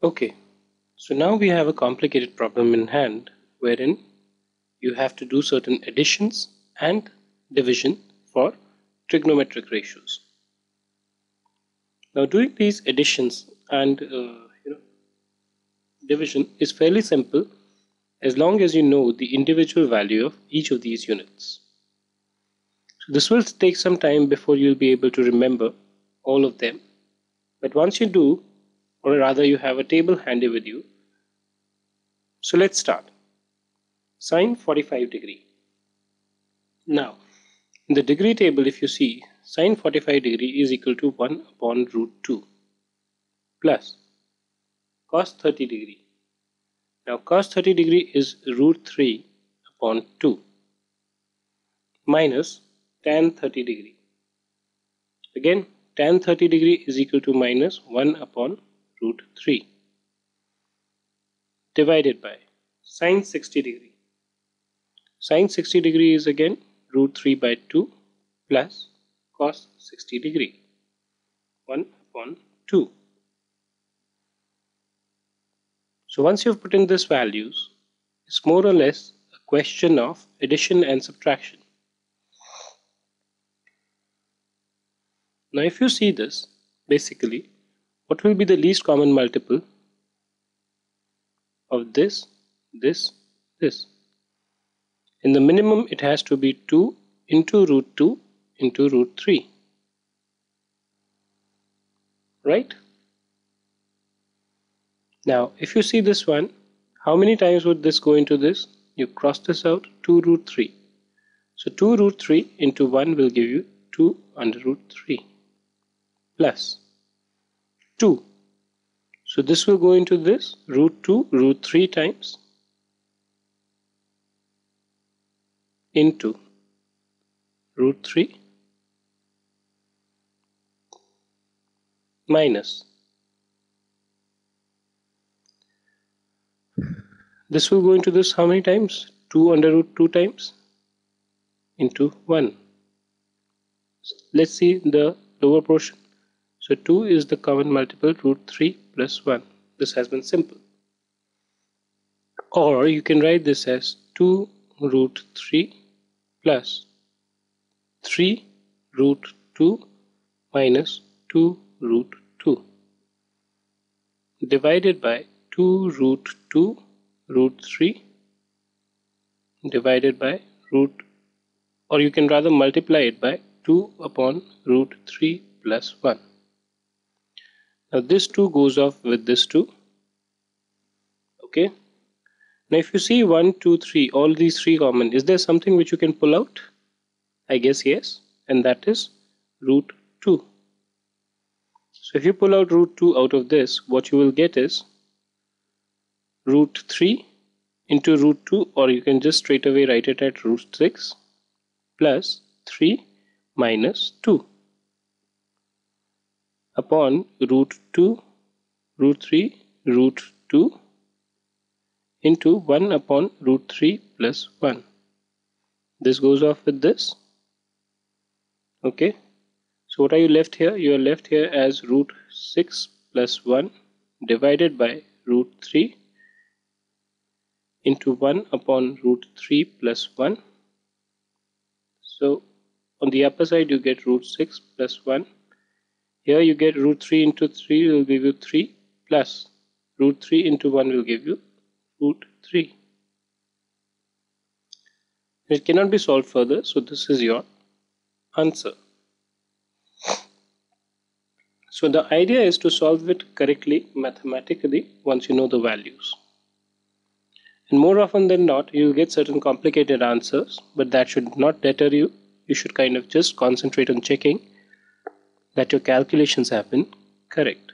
Okay, so now we have a complicated problem in hand wherein you have to do certain additions and division for trigonometric ratios. Now doing these additions and division is fairly simple as long as you know the individual value of each of these units. So this will take some time before you'll be able to remember all of them, but once you do, or rather you have a table handy with you. So let's start. Sine 45 degree. Now in the degree table, if you see, sine 45 degree is equal to 1 upon root 2 plus cos 30 degree. Now cos 30 degree is root 3 upon 2 minus tan 30 degree. Again, tan 30 degree is equal to minus 1 upon root 3 divided by sine 60 degree. Sine 60 degree is again root 3 by 2 plus cos 60 degree 1 upon 2. So once you've put in these values, it's more or less a question of addition and subtraction. Now if you see this, basically what will be the least common multiple of this, this, this? In the minimum it has to be 2 into root 2 into root 3, right? Now if you see this one, how many times would this go into this? You cross this out, 2 root 3. So 2 root 3 into 1 will give you 2 under root 3 plus 2. So this will go into this root 2 root 3 times into root 3 minus. This will go into this how many times? 2 under root 2 times into 1. Let's see the lower portion. So 2 is the common multiple, root 3 plus 1. This has been simple. Or you can write this as 2 root 3 plus 3 root 2 minus 2 root 2 divided by 2 root 2 root 3 divided by root, or you can rather multiply it by 2 upon root 3 plus 1. Now this 2 goes off with this 2. Okay. Now if you see 1, 2, 3, all these 3 common, is there something which you can pull out? I guess yes, and that is root 2. So if you pull out root 2 out of this, what you will get is root 3 into root 2, or you can just straight away write it at root 6 plus 3 minus 2 upon root 2 root 3 root 2 into 1 upon root 3 plus 1. This goes off with this. Okay, so what are you left here? You are left here as root 6 plus 1 divided by root 3 into 1 upon root 3 plus 1. So on the upper side you get root 6 plus 1. Here you get root 3 into 3 will give you 3 plus root 3 into 1 will give you root 3. It cannot be solved further, so this is your answer. So the idea is to solve it correctly mathematically once you know the values. And more often than not, you'll get certain complicated answers, but that should not deter you. You should kind of just concentrate on checking that your calculations have been correct.